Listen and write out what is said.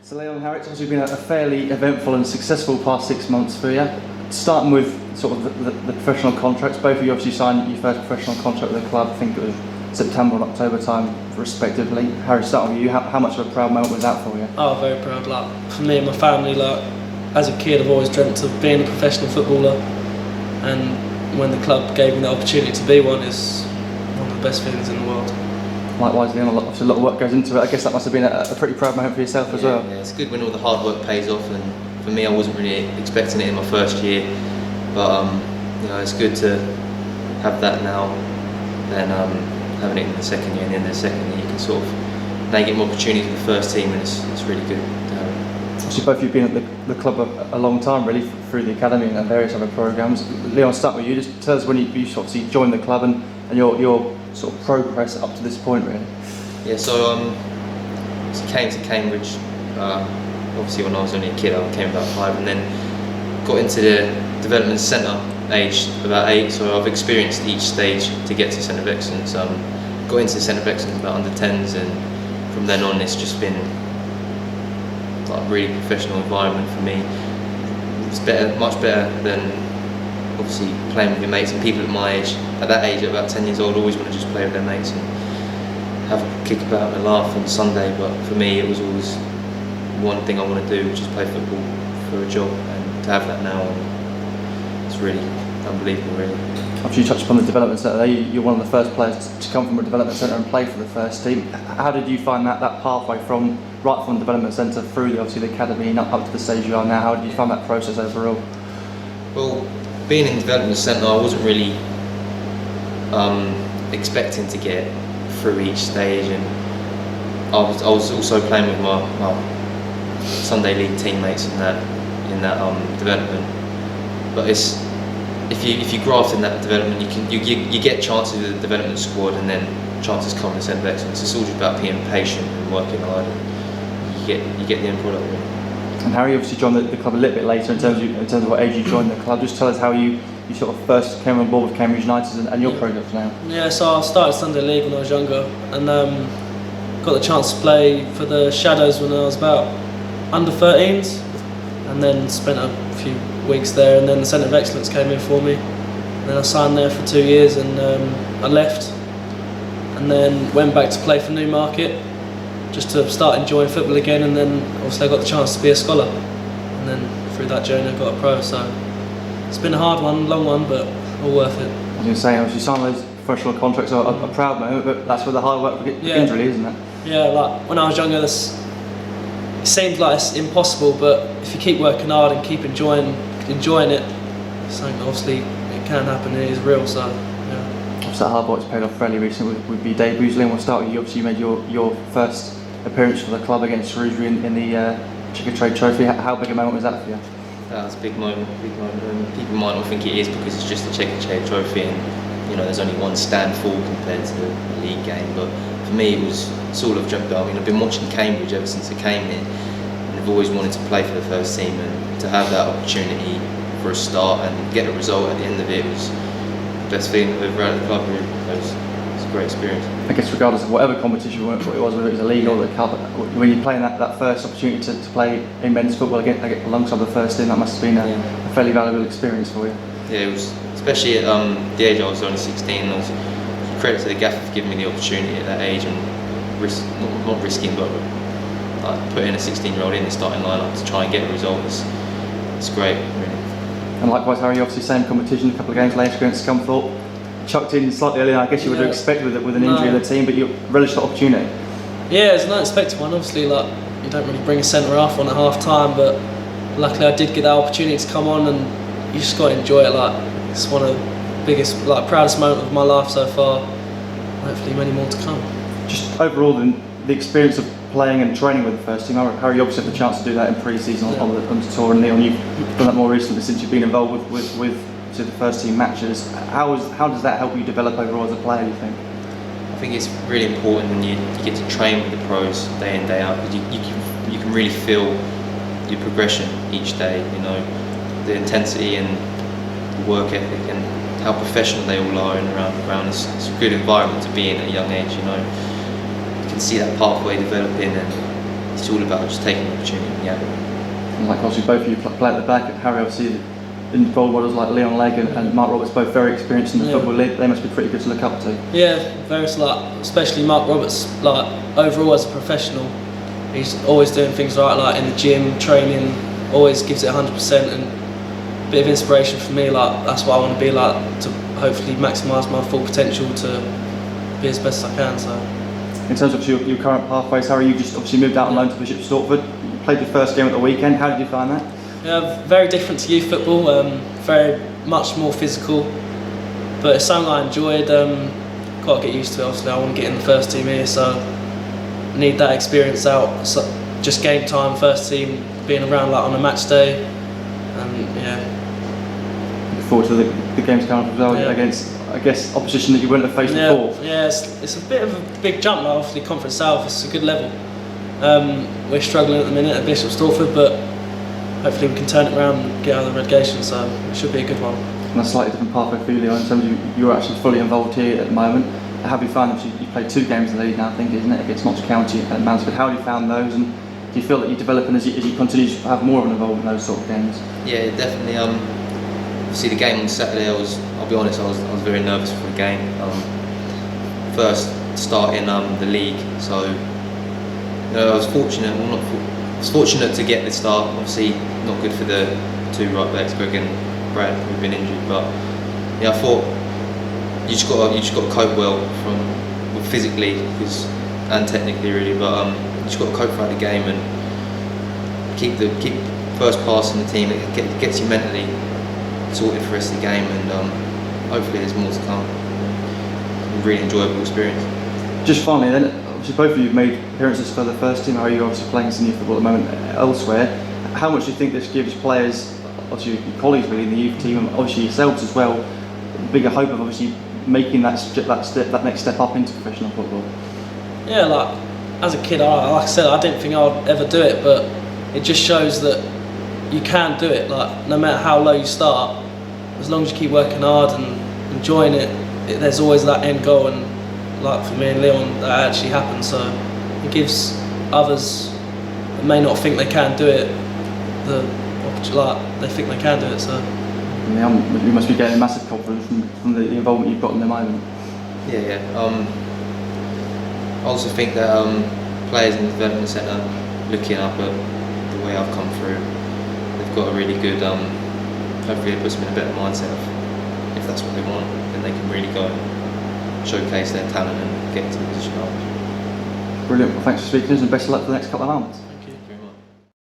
So Leon, Harry, it's obviously been a fairly eventful and successful past 6 months for you. Starting with sort of the professional contracts, both of you obviously signed your first professional contract with the club, I think it was September and October time respectively. Harry, starting with you, how much of a proud moment was that for you? Oh, very proud. Like, for me and my family, like, as a kid I've always dreamt of being a professional footballer, and when the club gave me the opportunity to be one, is one of the best feelings in the world. Likewise, Leon, obviously a lot of work goes into it. I guess that must have been a pretty proud moment for yourself as well. Yeah, it's good when all the hard work pays off, and for me I wasn't really expecting it in my first year, but it's good to have that now than having it in the second year, and then the second year you can sort of now get more opportunities with the first team, and it's really good to have it. Obviously both of you have been at the club a long time really, through the academy and various other programmes. Leon, start with you, just tell us when you obviously joined the club and your sort of progress up to this point really. Yeah, so came to Cambridge obviously when I was only a kid. I came about 5 and then got into the development centre aged about 8, so I've experienced each stage to get to Centre of Excellence. Got into the Centre of Excellence about under 10s, and from then on it's just been like a really professional environment for me. It's better, much better than obviously playing with your mates, and people at my age, at that age, at about 10 years old, always want to just play with their mates and have a kick about and a laugh on Sunday. But for me it was always one thing I want to do, which is play football for a job, and to have that now, it's really unbelievable really. After you touched upon the development centre there, you're one of the first players to come from a development centre and play for the first team. How did you find that pathway right from the development centre through obviously the academy and up to the stage you are now? How did you find that process overall? Well, being in the development centre, I wasn't really expecting to get through each stage, and I was also playing with my Sunday league teammates in that development. But it's if you graft in that development, you get chances with the development squad, and then chances come in the Centre of Excellence. It's all just about being patient and working hard, and you get the end product really. And Harry obviously joined the club a little bit later in terms of what age you joined the club. Just tell us how you sort of first came on board with Cambridge United and your progress now. Yeah, so I started Sunday League when I was younger, and got the chance to play for the Shadows when I was about under 13s, and then spent a few weeks there, and then the Centre of Excellence came in for me, and then I signed there for 2 years, and I left, and then went back to play for Newmarket just to start enjoying football again, and then obviously I got the chance to be a scholar, and then through that journey I got a pro. So it's been a hard one, long one, but all worth it. I was going to say, obviously some of those professional contracts are a proud moment, but that's where the hard work begins really, isn't it? Yeah, like when I was younger, it seemed like it's impossible, but if you keep working hard and keep enjoying it, something obviously it can happen, it is real, so yeah. Obviously that hard work's paid off fairly recently with your Davies. We'll start with you. Obviously you made your first appearance for the club against Shrewsbury in the Checkatrade Trophy. How big a moment was that for you? That was a big moment. People might not think it is because it's just a Checkatrade Trophy, and there's only one stand full compared to a league game. But for me, it's all I've dreamt about. I mean, I've been watching Cambridge ever since I came here, and I've always wanted to play for the first team, and to have that opportunity for a start and get a result at the end of it was the best feeling I've ever had at the club. Really, it's a great experience. I guess regardless of whatever competition it was, whether it was a league or the cup, when you're playing that first opportunity to play in men's football alongside the first team, that must have been a fairly valuable experience for you. Yeah, it was, especially at the age I was only 16. I was credit to the gaffer for giving me the opportunity at that age, and not risking, but like putting a 16-year-old in the starting lineup to try and get a result. It's great, really. And likewise, Harry, obviously same competition, a couple of games later against Scunthorpe. Chucked in slightly earlier, I guess you would have expected with an injury in the team, but you relished the opportunity. Yeah, it's an unexpected one. Obviously, like, you don't really bring a centre half on at half time, but luckily I did get that opportunity to come on, and you just got to enjoy it. Like, it's one of the biggest, proudest moments of my life so far. Hopefully, many more to come. Just overall, the experience of playing and training with the first team. Harry, you obviously had the chance to do that in pre-season on the tour, and Leon, you've done that more recently since you've been involved with the first team matches. How does that help you develop overall as a player, you think? I think it's really important when you get to train with the pros day in, day out, because you can really feel your progression each day, the intensity and the work ethic and how professional they all are in around the ground. It's a good environment to be in at a young age, You can see that pathway developing, and it's all about just taking the opportunity. Yeah. And like obviously both of you play at the back. Harry obviously in role models like Leon Legg and Mark Roberts, both very experienced in the Football League. They must be pretty good to look up to. Yeah, very especially Mark Roberts. Like overall as a professional, he's always doing things right. Like in the gym, training, always gives it 100%, and a bit of inspiration for me. Like that's what I want to be like, to hopefully maximise my full potential to be as best as I can. So. In terms of your current pathways, Harry, you just obviously moved out on loan to Bishop Stortford. You played your first game at the weekend. How did you find that? Yeah, very different to youth football. Very much more physical, but it's something I enjoyed. Got to get used to it. Obviously, I want to get in the first team here, so I need that experience out. So just game time, first team, being around like on a match day, and yeah. Look forward to the games coming up as well against, I guess, opposition that you wouldn't have faced before. Yeah, it's a bit of a big jump. Like, obviously, Conference South, it's a good level. We're struggling at the minute at Bishop Stortford, but hopefully we can turn it around and get out of the relegation, so it should be a good one. And a slightly different pathway for you, Leon, in terms of you're actually fully involved here at the moment. How have you found them? You played 2 games in the league now, I think, isn't it, against Notts County and Mansfield. How have you found those, and do you feel that you're developing as you continue to have more of an involvement in those sort of games? Yeah, definitely. Obviously the game on Saturday, I'll be honest, I was very nervous for the game. First start in the league, so I was fortunate. I was fortunate to get the start. Obviously, not good for the 2 right backs, Greg and Brad, who've been injured. But yeah, I thought you just got to cope well physically and technically, really. But you just got to cope throughout the game and keep first pass in the team. It gets you mentally sorted for the rest of the game, and hopefully there's more to come. A really enjoyable experience. Just finally then, obviously both of you have made appearances for the first team. Are you obviously playing some youth football at the moment elsewhere? How much do you think this gives players, obviously your colleagues really in the youth team, and obviously yourselves as well, bigger hope of obviously making that next step up into professional football? Yeah, like as a kid, like I said, I didn't think I'd ever do it, but it just shows that you can do it. Like no matter how low you start, as long as you keep working hard and enjoying it, there's always that end goal. And like for me and Leon, that actually happens. So it gives others that may not think they can do it they think they can do it. So yeah, you must be getting massive confidence from the involvement you've got in the moment. Yeah. I also think that players in the development centre, looking up at the way I've come through, they've got a really good. Hopefully, it puts them in a better mindset. If that's what they want, then they can really go and showcase their talent and get to the position. Brilliant. Well, thanks for speaking to us, and best of luck for the next couple of months.